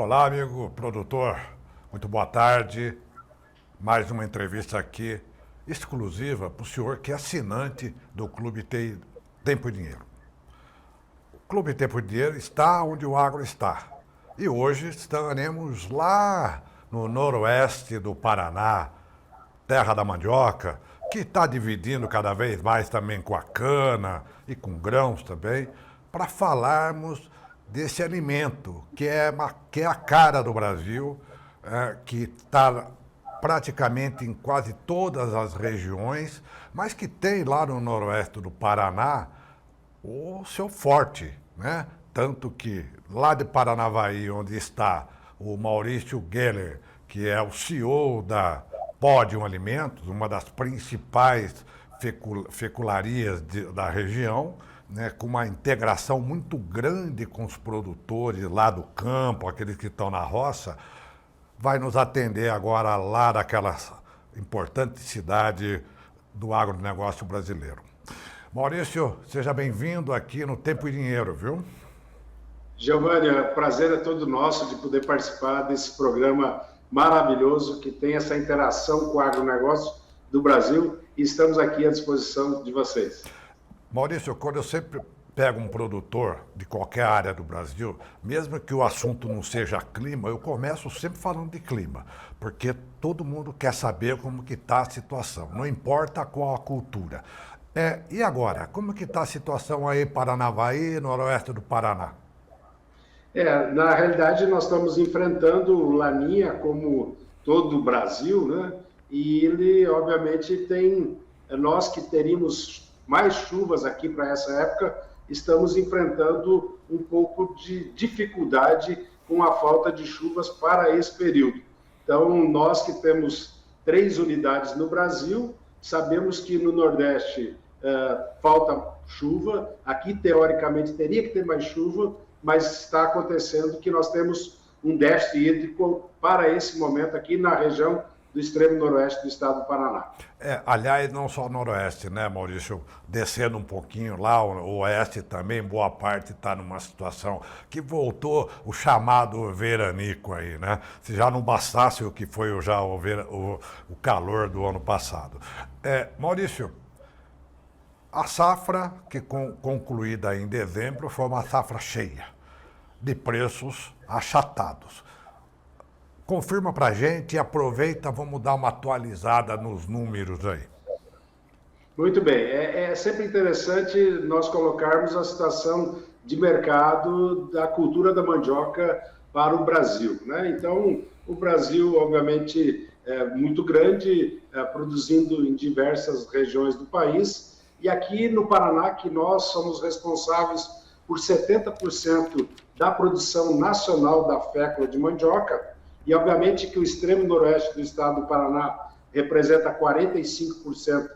Olá, amigo produtor. Muito boa tarde. Mais uma entrevista aqui exclusiva para o senhor que é assinante do Clube Tempo e Dinheiro. O Clube Tempo e Dinheiro está onde o agro está. E hoje estaremos lá no noroeste do Paraná, terra da mandioca, que está dividindo cada vez mais também com a cana e com grãos também, para falarmos desse alimento que é a cara do Brasil, que está praticamente em quase todas as regiões, mas que tem lá no noroeste do Paraná o seu forte, né? Tanto que lá de Paranavaí, onde está o Maurício Geller, que é o CEO da Podium Alimentos, uma das principais fecularias da região, né, com uma integração muito grande com os produtores lá do campo, aqueles que estão na roça, vai nos atender agora lá daquela importante cidade do agronegócio brasileiro. Maurício, seja bem-vindo aqui no Tempo e Dinheiro, viu? Giovanni, o prazer é todo nosso de poder participar desse programa maravilhoso que tem essa interação com o agronegócio do Brasil e estamos aqui à disposição de vocês. Maurício, quando eu sempre pego um produtor de qualquer área do Brasil, mesmo que o assunto não seja clima, eu começo sempre falando de clima, porque todo mundo quer saber como que está a situação, não importa qual a cultura. E agora, como que está a situação aí em Paranavaí, noroeste do Paraná? Na realidade, nós estamos enfrentando o Laninha como todo o Brasil, né? E ele, obviamente, tem... Nós que teríamos mais chuvas aqui para essa época, estamos enfrentando um pouco de dificuldade com a falta de chuvas para esse período. Então, nós que temos 3 unidades no Brasil, sabemos que no Nordeste falta chuva, aqui teoricamente teria que ter mais chuva, mas está acontecendo que nós temos um déficit hídrico para esse momento aqui na região do extremo noroeste do estado do Paraná. Aliás, não só o noroeste, né, Maurício? Descendo um pouquinho lá, o oeste também, boa parte está numa situação que voltou o chamado veranico aí, né? Se já não bastasse o que foi o calor do ano passado. Maurício, a safra que concluída em dezembro foi uma safra cheia, de preços achatados. Confirma para a gente e aproveita, vamos dar uma atualizada nos números aí. Muito bem, é sempre interessante nós colocarmos a situação de mercado da cultura da mandioca para o Brasil, né? Então, o Brasil, obviamente, é muito grande, produzindo em diversas regiões do país, e aqui no Paraná, que nós somos responsáveis por 70% da produção nacional da fécula de mandioca, e, obviamente, que o extremo noroeste do estado do Paraná representa 45%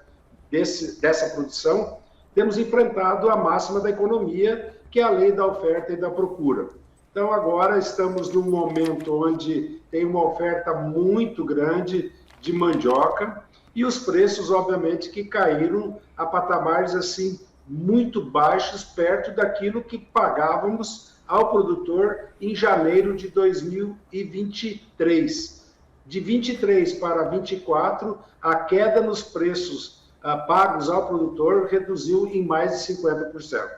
dessa produção, temos enfrentado a máxima da economia, que é a lei da oferta e da procura. Então, agora estamos num momento onde tem uma oferta muito grande de mandioca e os preços, obviamente, que caíram a patamares, assim, muito baixos, perto daquilo que pagávamos ao produtor em janeiro de 2023. De 23 para 24, a queda nos preços pagos ao produtor reduziu em mais de 50%.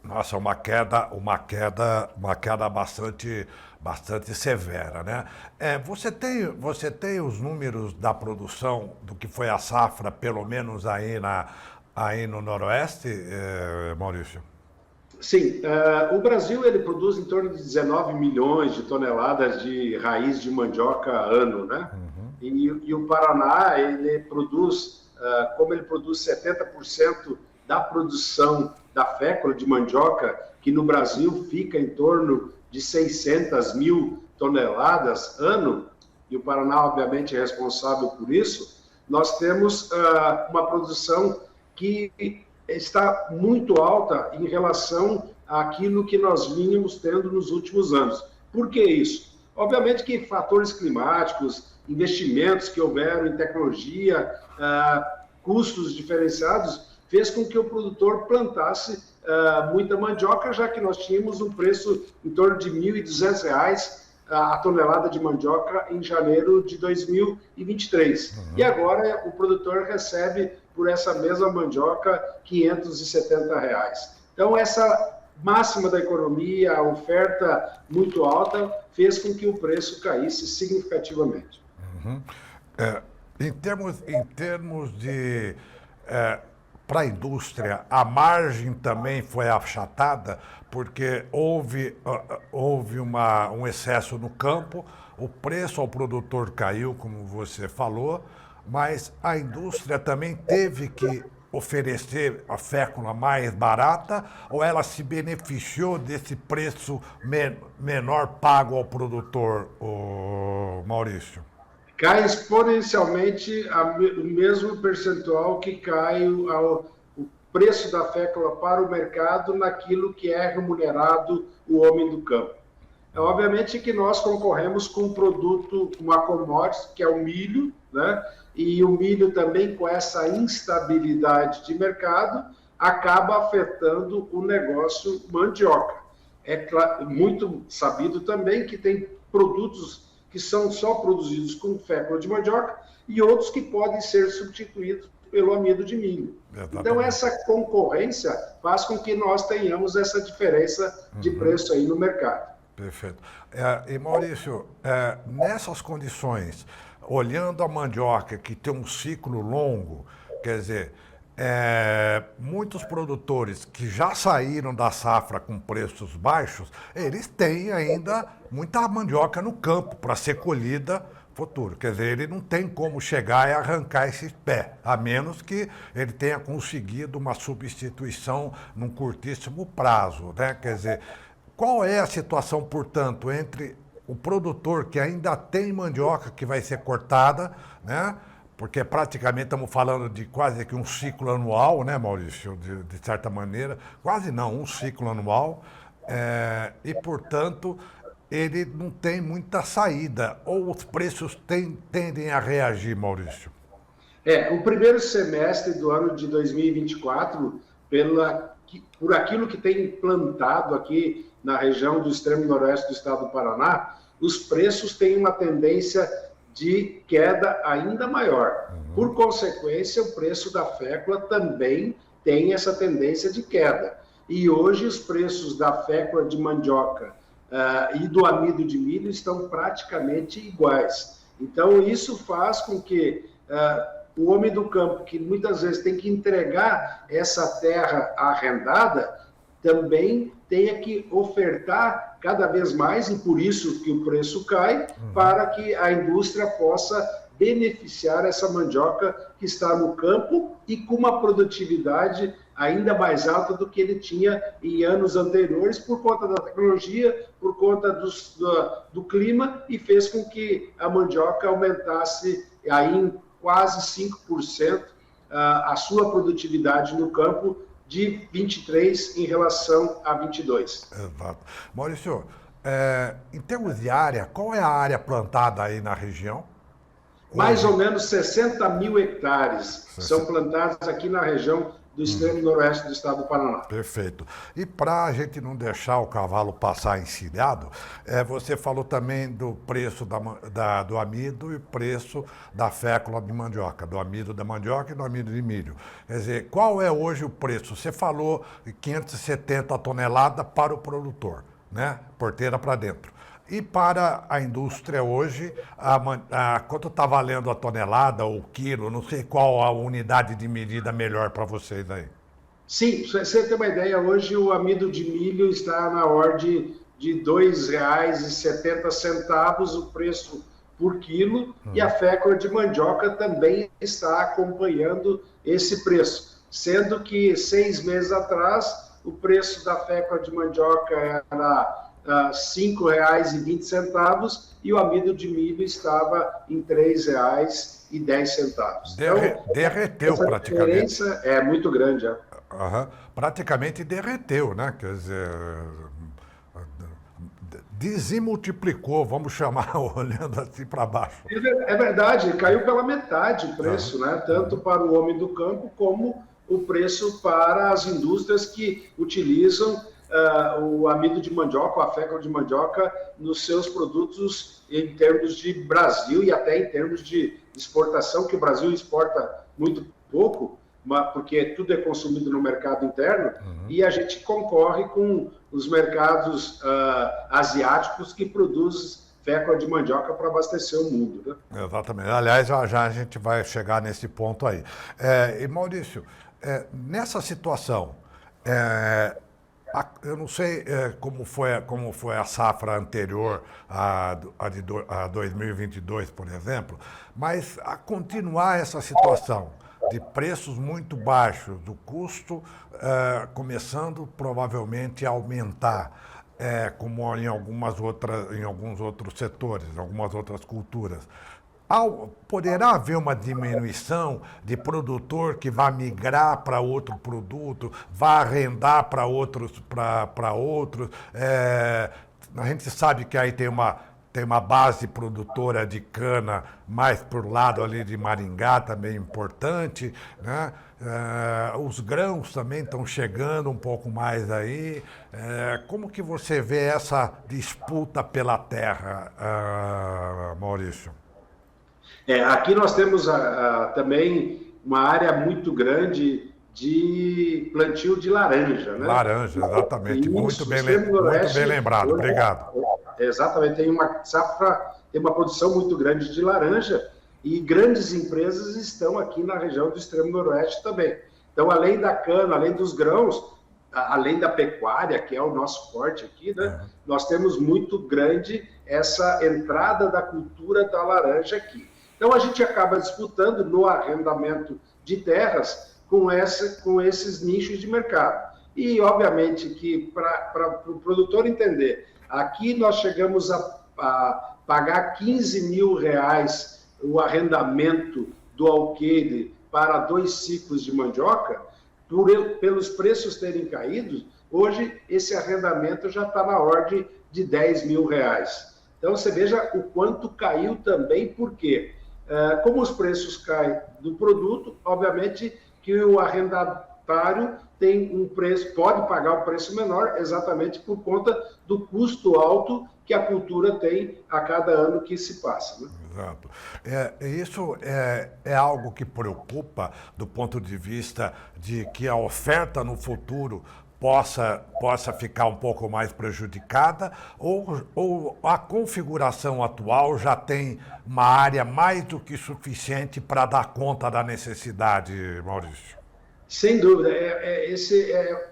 Nossa, uma queda bastante severa, né? Você tem os números da produção do que foi a safra, pelo menos aí no Noroeste, Maurício? Sim, o Brasil ele produz em torno de 19 milhões de toneladas de raiz de mandioca ano, né? Uhum. E o Paraná, ele produz, como ele produz 70% da produção da fécula de mandioca, que no Brasil fica em torno de 600 mil toneladas ano, e o Paraná, obviamente, é responsável por isso, nós temos uma produção que está muito alta em relação àquilo que nós vínhamos tendo nos últimos anos. Por que isso? Obviamente que fatores climáticos, investimentos que houveram em tecnologia, custos diferenciados, fez com que o produtor plantasse muita mandioca, já que nós tínhamos um preço em torno de R$ 1.200 a tonelada de mandioca em janeiro de 2023. E agora o produtor recebe por essa mesma mandioca R$ 570. Então, essa máxima da economia, a oferta muito alta, fez com que o preço caísse significativamente. Em termos de... para a indústria, a margem também foi achatada, porque houve um excesso no campo, o preço ao produtor caiu, como você falou, mas a indústria também teve que oferecer a fécula mais barata, ou ela se beneficiou desse preço menor pago ao produtor, Maurício? Cai exponencialmente o mesmo percentual que cai o preço da fécula para o mercado naquilo que é remunerado o homem do campo. Obviamente que nós concorremos com um produto, uma commodity, que é o milho, né? E o milho também, com essa instabilidade de mercado, acaba afetando o negócio mandioca. É muito sabido também que tem produtos que são só produzidos com fécula de mandioca e outros que podem ser substituídos pelo amido de milho. Exatamente. Então, essa concorrência faz com que nós tenhamos essa diferença de preço aí no mercado. Perfeito. E Maurício, nessas condições, olhando a mandioca, que tem um ciclo longo, quer dizer, muitos produtores que já saíram da safra com preços baixos, eles têm ainda muita mandioca no campo para ser colhida futuro. Quer dizer, ele não tem como chegar e arrancar esse pé, a menos que ele tenha conseguido uma substituição num curtíssimo prazo, né? Quer dizer, qual é a situação, portanto, entre o produtor que ainda tem mandioca que vai ser cortada, né? Porque praticamente estamos falando de quase que um ciclo anual, né, Maurício? De certa maneira, quase não, um ciclo anual. E, portanto, ele não tem muita saída. Ou os preços tendem a reagir, Maurício? O primeiro semestre do ano de 2024, por aquilo que tem plantado aqui na região do extremo noroeste do estado do Paraná, os preços têm uma tendência de queda ainda maior. Por consequência, o preço da fécula também tem essa tendência de queda. E hoje os preços da fécula de mandioca e do amido de milho estão praticamente iguais. Então, isso faz com que o homem do campo, que muitas vezes tem que entregar essa terra arrendada, também tenha que ofertar cada vez mais, e por isso que o preço cai, para que a indústria possa beneficiar essa mandioca que está no campo e com uma produtividade ainda mais alta do que ele tinha em anos anteriores, por conta da tecnologia, por conta do clima, e fez com que a mandioca aumentasse aí em quase 5% a sua produtividade no campo, de 23 em relação a 22. Exato. Maurício, em termos de área, qual é a área plantada aí na região? Mais ou menos 60 mil hectares são plantados aqui na região do extremo noroeste do estado do Paraná. Perfeito. E para a gente não deixar o cavalo passar encilhado, você falou também do preço do amido e preço da fécula de mandioca, do amido da mandioca e do amido de milho. Quer dizer, qual é hoje o preço? Você falou 570 toneladas para o produtor, né? Porteira para dentro. E para a indústria hoje, quanto está valendo a tonelada ou o quilo? Não sei qual a unidade de medida melhor para vocês aí. Sim, para você ter uma ideia, hoje o amido de milho está na ordem de R$ 2,70 o preço por quilo, e a fécula de mandioca também está acompanhando esse preço, sendo que 6 meses atrás o preço da fécula de mandioca era R$ 5,20 e o amido de milho estava em R$ 3,10. Derreteu essa praticamente. Diferença é muito grande. Praticamente derreteu, né? Quer dizer, desimultiplicou, vamos chamar, olhando assim para baixo. É verdade, caiu pela metade o preço, né? Tanto para o homem do campo como o preço para as indústrias que utilizam o amido de mandioca, a fécula de mandioca, nos seus produtos em termos de Brasil e até em termos de exportação, que o Brasil exporta muito pouco, porque tudo é consumido no mercado interno, e a gente concorre com os mercados asiáticos que produzem fécula de mandioca para abastecer o mundo. Né? Exatamente. Aliás, já a gente vai chegar nesse ponto aí. E Maurício, nessa situação, eu não sei como foi a safra anterior a 2022, por exemplo, mas a continuar essa situação de preços muito baixos, do custo começando provavelmente a aumentar, como em alguns outros setores, em algumas outras culturas. Poderá haver uma diminuição de produtor que vai migrar para outro produto, vai arrendar para outros, a gente sabe que aí tem uma base produtora de cana mais para o lado ali de Maringá, também importante, né? Os grãos também estão chegando um pouco mais aí. Como que você vê essa disputa pela terra, Maurício? Aqui nós temos também uma área muito grande de plantio de laranja, né? Laranja, exatamente. Isso, muito bem lembrado. Obrigado. Exatamente. Tem uma safra, tem uma produção muito grande de laranja e grandes empresas estão aqui na região do extremo noroeste também. Então, além da cana, além dos grãos, além da pecuária, que é o nosso forte aqui, né? Nós temos muito grande essa entrada da cultura da laranja aqui. Então, a gente acaba disputando no arrendamento de terras com esses nichos de mercado. E, obviamente, que para o produtor entender, aqui nós chegamos a pagar R$ 15.000 o arrendamento do alqueire para 2 ciclos de mandioca, pelos preços terem caído, hoje esse arrendamento já está na ordem de R$ 10.000. Então, você veja o quanto caiu também, por quê? Como os preços caem do produto, obviamente que o arrendatário tem um preço, pode pagar um preço menor, exatamente por conta do custo alto que a cultura tem a cada ano que se passa. Né? Exato. Isso é algo que preocupa do ponto de vista de que a oferta no futuro possa ficar um pouco mais prejudicada, ou a configuração atual já tem uma área mais do que suficiente para dar conta da necessidade, Maurício? Sem dúvida.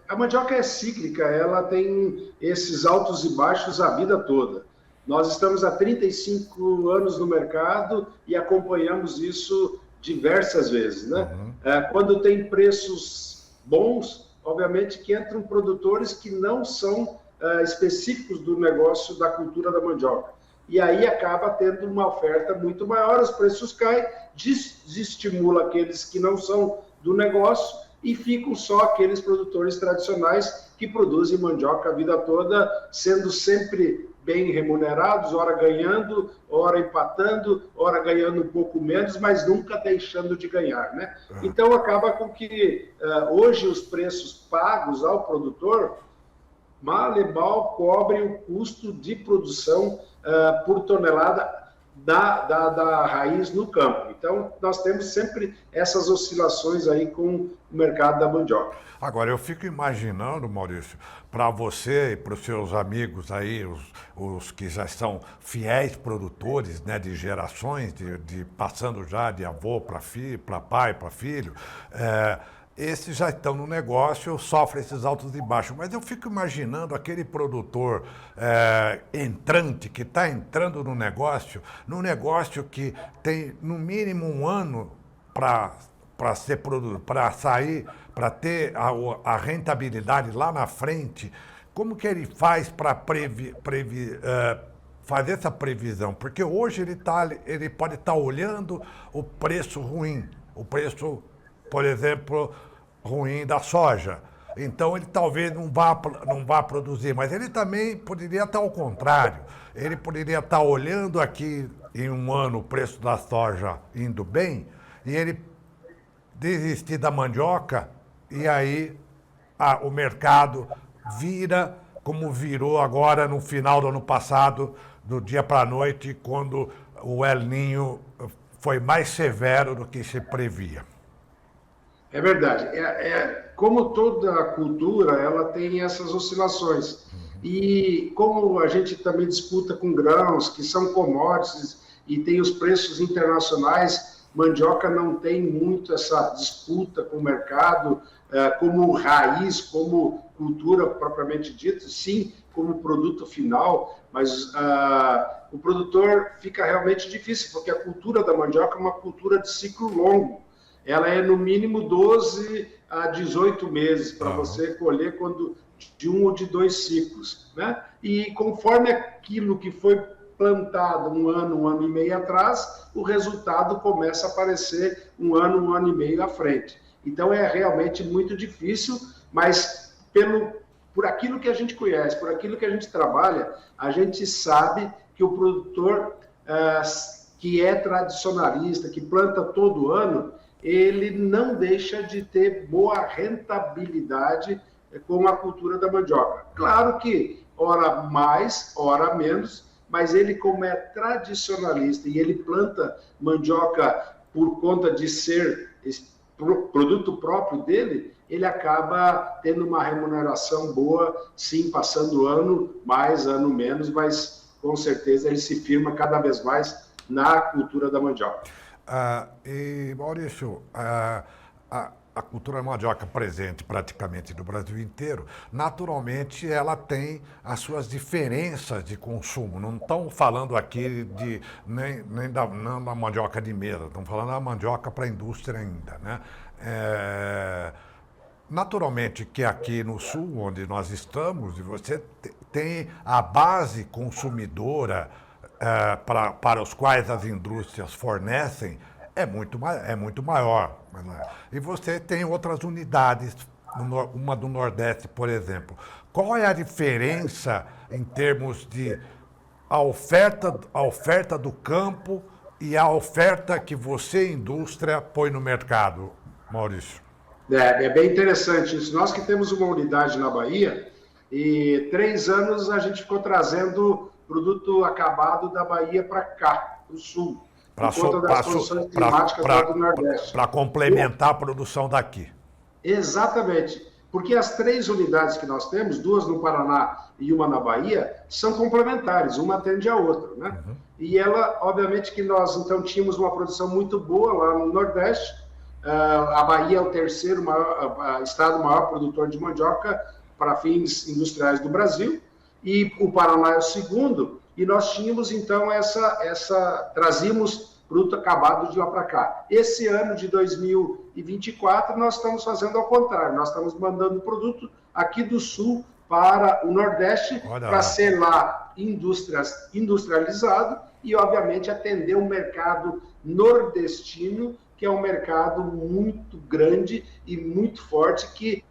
A mandioca é cíclica, ela tem esses altos e baixos a vida toda. Nós estamos há 35 anos no mercado e acompanhamos isso diversas vezes. Né? Quando tem preços bons, obviamente que entram produtores que não são específicos do negócio da cultura da mandioca. E aí acaba tendo uma oferta muito maior, os preços caem, desestimula aqueles que não são do negócio e ficam só aqueles produtores tradicionais que produzem mandioca a vida toda, sendo sempre bem remunerados, ora ganhando, ora empatando, ora ganhando um pouco menos, mas nunca deixando de ganhar, né? Então acaba com que hoje os preços pagos ao produtor mal e mal cobrem o custo de produção por tonelada da raiz no campo. Então, nós temos sempre essas oscilações aí com o mercado da mandioca. Agora, eu fico imaginando, Maurício, para você e para os seus amigos aí, os que já são fiéis produtores, né, de gerações, passando já de avô para filho, para pai, para filho, esses já estão no negócio, sofrem esses altos e baixos. Mas eu fico imaginando aquele produtor entrante, que está entrando no negócio que tem no mínimo um ano para ser produto, para sair, para ter a rentabilidade lá na frente. Como que ele faz para fazer essa previsão? Porque hoje ele pode estar olhando o preço ruim, o preço, por exemplo, ruim da soja. Então ele talvez não vá produzir, mas ele também poderia estar ao contrário. Ele poderia estar olhando aqui em um ano o preço da soja indo bem e ele desistir da mandioca e aí o mercado vira como virou agora no final do ano passado, do dia para a noite, quando o El Niño foi mais severo do que se previa. É verdade. Como toda cultura, ela tem essas oscilações. E como a gente também disputa com grãos, que são commodities, e tem os preços internacionais, mandioca não tem muito essa disputa com o mercado, como raiz, como cultura propriamente dita, sim, como produto final, mas o produtor fica realmente difícil, porque a cultura da mandioca é uma cultura de ciclo longo. Ela é no mínimo 12 a 18 meses para você colher de um ou de dois ciclos, né? E conforme aquilo que foi plantado um ano e meio atrás, o resultado começa a aparecer um ano e meio à frente. Então é realmente muito difícil, mas por aquilo que a gente conhece, por aquilo que a gente trabalha, a gente sabe que o produtor que é tradicionalista, que planta todo ano, ele não deixa de ter boa rentabilidade com a cultura da mandioca. Claro que, ora mais, ora menos, mas ele, como é tradicionalista e ele planta mandioca por conta de ser produto próprio dele, ele acaba tendo uma remuneração boa, sim, passando ano mais, ano menos, mas com certeza ele se firma cada vez mais na cultura da mandioca. E, Maurício, a cultura mandioca presente praticamente no Brasil inteiro, naturalmente ela tem as suas diferenças de consumo. Não estamos falando aqui nem da mandioca de mesa, estamos falando da mandioca para a indústria ainda, né? Naturalmente que aqui no sul, onde nós estamos, você tem a base consumidora para os quais as indústrias fornecem é muito maior. E você tem outras unidades, uma do Nordeste, por exemplo. Qual é a diferença em termos de a oferta do campo e a oferta que você, indústria, põe no mercado, Maurício? É bem interessante isso. Nós que temos uma unidade na Bahia, e 3 anos a gente ficou trazendo produto acabado da Bahia para cá, para o sul, por conta das condições climáticas lá do Nordeste. Para complementar a produção daqui. Exatamente, porque as 3 unidades que nós temos, 2 no Paraná e uma na Bahia, são complementares, uma atende a outra, né? Uhum. E ela, obviamente que nós então tínhamos uma produção muito boa lá no Nordeste. A Bahia é o terceiro estado maior produtor de mandioca para fins industriais do Brasil, e o Paraná é o segundo, e nós tínhamos então trazíamos produto acabado de lá para cá. Esse ano de 2024 nós estamos fazendo ao contrário, nós estamos mandando produto aqui do sul para o Nordeste, para ser lá industrializado e obviamente atender um mercado nordestino, que é um mercado muito grande e muito forte, que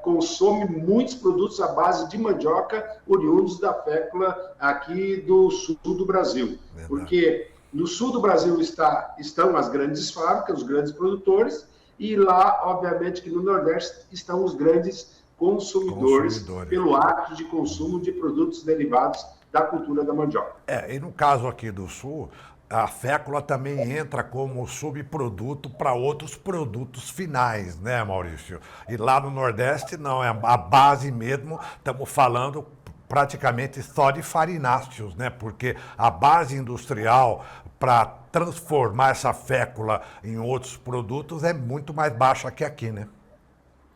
consome muitos produtos à base de mandioca oriundos da fécula aqui do sul do Brasil. Verdade. Porque no sul do Brasil estão as grandes fábricas, os grandes produtores, e lá, obviamente, que no Nordeste estão os grandes consumidores. Pelo ato de consumo de produtos derivados da cultura da mandioca. E no caso aqui do sul, a fécula também entra como subproduto para outros produtos finais, né, Maurício? E lá no Nordeste não, é a base mesmo, estamos falando praticamente só de farináceos, né? Porque a base industrial para transformar essa fécula em outros produtos é muito mais baixa que aqui, né?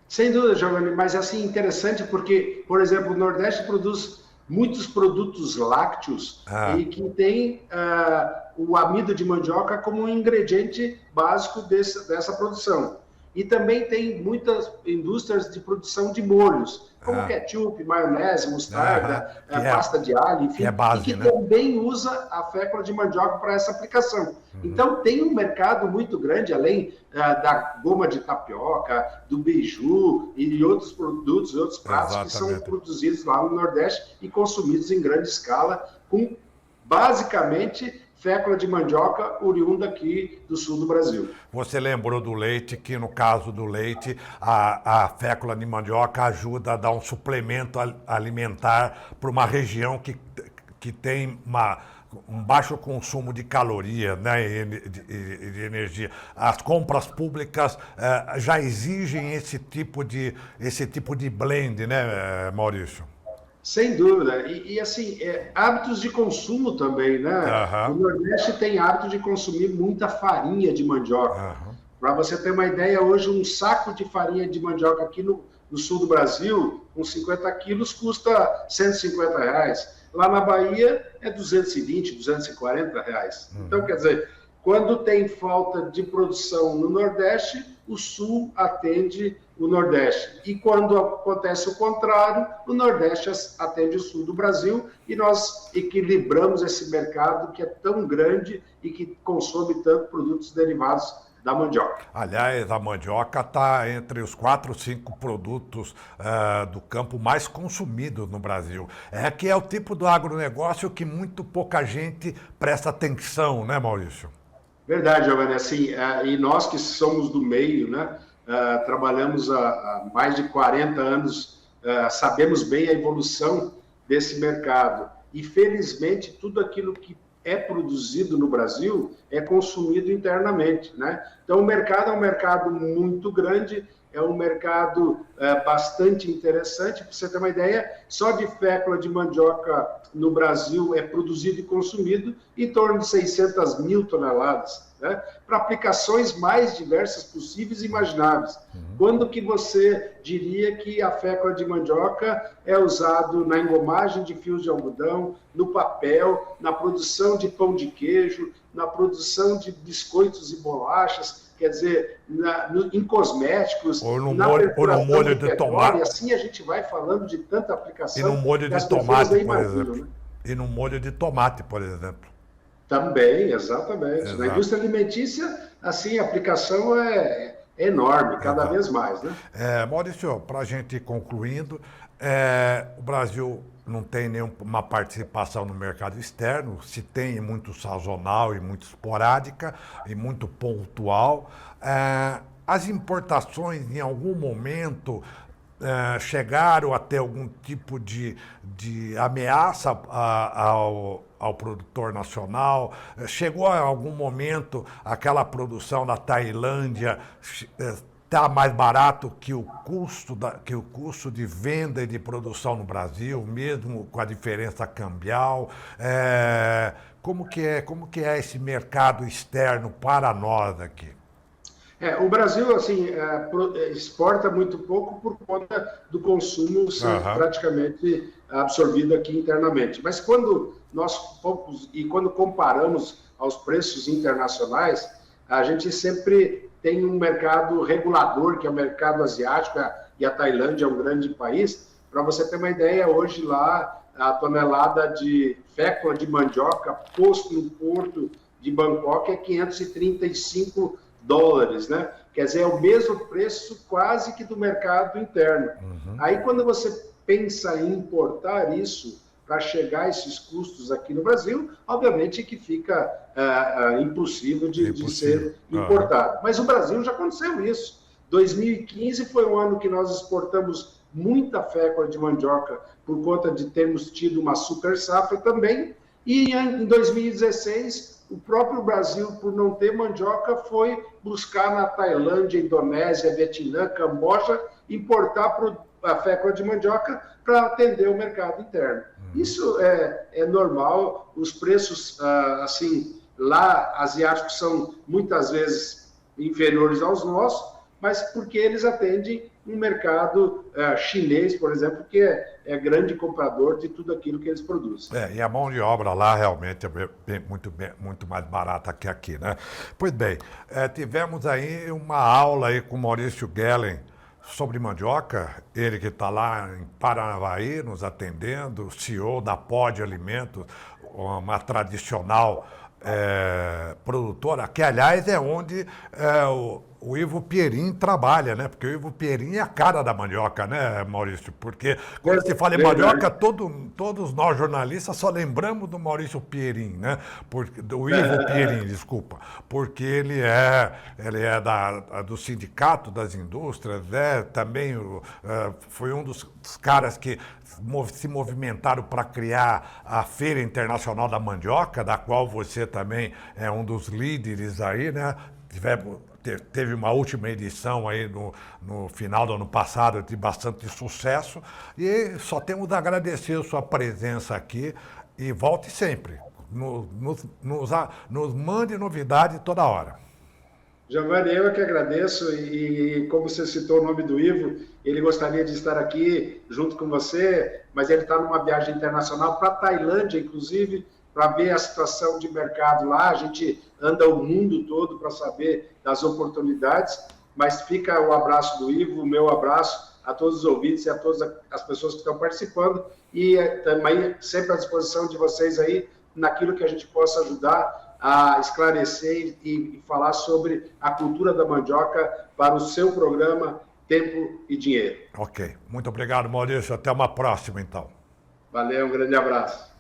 Sem dúvida, Giovanni, mas assim, interessante porque, por exemplo, o Nordeste produz muitos produtos lácteos e que tem o amido de mandioca como um ingrediente básico dessa produção. E também tem muitas indústrias de produção de molhos, como ketchup, maionese, mostarda, pasta de alho, enfim, base, e que né? também usa a fécula de mandioca para essa aplicação. Então tem um mercado muito grande, além da goma de tapioca, do beiju e outros produtos, outros pratos que são produzidos lá no Nordeste e consumidos em grande escala, com basicamente fécula de mandioca oriunda aqui do sul do Brasil. Você lembrou do leite, que no caso do leite, a fécula de mandioca ajuda a dar um suplemento alimentar para uma região que tem um baixo consumo de calorias, né, e de energia. As compras públicas já exigem esse tipo de blend, né, Maurício? Sem dúvida. E assim, hábitos de consumo também, né? O Nordeste tem hábito de consumir muita farinha de mandioca. Para você ter uma ideia, hoje um saco de farinha de mandioca aqui no sul do Brasil, com 50 quilos, custa R$ 150. Lá na Bahia é 220, R$ 240. Então, quer dizer, quando tem falta de produção no Nordeste, o Sul atende o Nordeste. E quando acontece o contrário, o Nordeste atende o Sul do Brasil e nós equilibramos esse mercado que é tão grande e que consome tanto produtos derivados da mandioca. Aliás, a mandioca está entre os 4, 5 produtos do campo mais consumidos no Brasil. É que é o tipo do agronegócio que muito pouca gente presta atenção, né, Maurício? Verdade, Giovanni. Assim, e nós que somos do meio, né, trabalhamos há mais de 40 anos, sabemos bem a evolução desse mercado. E, felizmente, tudo aquilo que é produzido no Brasil é consumido internamente, né? Então, o mercado é um mercado muito grande, é um mercado bastante interessante. Para você ter uma ideia, só de fécula de mandioca no Brasil é produzido e consumido em torno de 600 mil toneladas, né? Para aplicações mais diversas possíveis e imagináveis. Quando que você diria que a fécula de mandioca é usado na engomagem de fios de algodão, no papel, na produção de pão de queijo, na produção de biscoitos e bolachas, quer dizer, em cosméticos, ou no molho de tomate. E assim a gente vai falando de tanta aplicação. E no molho de tomate, por exemplo. Né? E no molho de tomate, por exemplo. Também, exatamente. Exato. Na indústria alimentícia, assim, a aplicação é enorme, cada vez mais, né? Maurício, para a gente ir concluindo, o Brasil não tem nenhuma participação no mercado externo, se tem muito sazonal e muito esporádica e muito pontual. As importações, em algum momento, chegaram a ter algum tipo de ameaça ao produtor nacional? Chegou a algum momento aquela produção da Tailândia está mais barato que o custo de venda e de produção no Brasil, mesmo com a diferença cambial? Como que é esse mercado externo para nós aqui? O Brasil, assim, exporta muito pouco por conta do consumo ser praticamente absorvido aqui internamente. Mas quando quando comparamos aos preços internacionais, a gente sempre tem um mercado regulador, que é o mercado asiático, e a Tailândia é um grande país. Para você ter uma ideia, hoje lá, a tonelada de fécula de mandioca posto no porto de Bangkok é $535, né? Quer dizer, é o mesmo preço quase que do mercado interno. Aí, quando você pensa em importar isso para chegar a esses custos aqui no Brasil, obviamente que fica impossível de ser importado. Mas o Brasil já aconteceu isso. 2015 foi um ano que nós exportamos muita fécula de mandioca por conta de termos tido uma super safra também. E em 2016... o próprio Brasil, por não ter mandioca, foi buscar na Tailândia, Indonésia, Vietnã, Camboja, importar a fécula de mandioca para atender o mercado interno. Isso é normal, os preços, assim, lá asiáticos são muitas vezes inferiores aos nossos, mas porque eles atendem um mercado chinês, por exemplo, que é grande comprador de tudo aquilo que eles produzem. E a mão de obra lá realmente é muito mais barata que aqui, né? Pois bem, tivemos aí uma aula aí com o Maurício Gellen sobre mandioca, ele que está lá em Paranavaí nos atendendo, CEO da Pod Alimentos, uma tradicional produtora, que aliás é onde o Ivo Pierin trabalha, né? Porque o Ivo Pierin é a cara da mandioca, né, Maurício? Porque quando se fala em mandioca, todos nós jornalistas só lembramos do Maurício Pierin, né? Do Ivo Pierin, desculpa. Porque ele é do Sindicato das Indústrias, né? Também foi um dos caras que se movimentaram para criar a Feira Internacional da Mandioca, da qual você também é um dos líderes aí, né? Teve uma última edição aí no final do ano passado de bastante sucesso e só temos a agradecer a sua presença aqui e volte sempre. Nos mande novidade toda hora. Giovanni, eu que agradeço e como você citou o nome do Ivo, ele gostaria de estar aqui junto com você, mas ele está numa viagem internacional para a Tailândia, inclusive, para ver a situação de mercado lá. A gente anda o mundo todo para saber das oportunidades, mas fica o abraço do Ivo, o meu abraço a todos os ouvintes e a todas as pessoas que estão participando e também sempre à disposição de vocês aí naquilo que a gente possa ajudar a esclarecer e falar sobre a cultura da mandioca para o seu programa Tempo e Dinheiro. Ok. Muito obrigado, Maurício. Até uma próxima, então. Valeu, um grande abraço.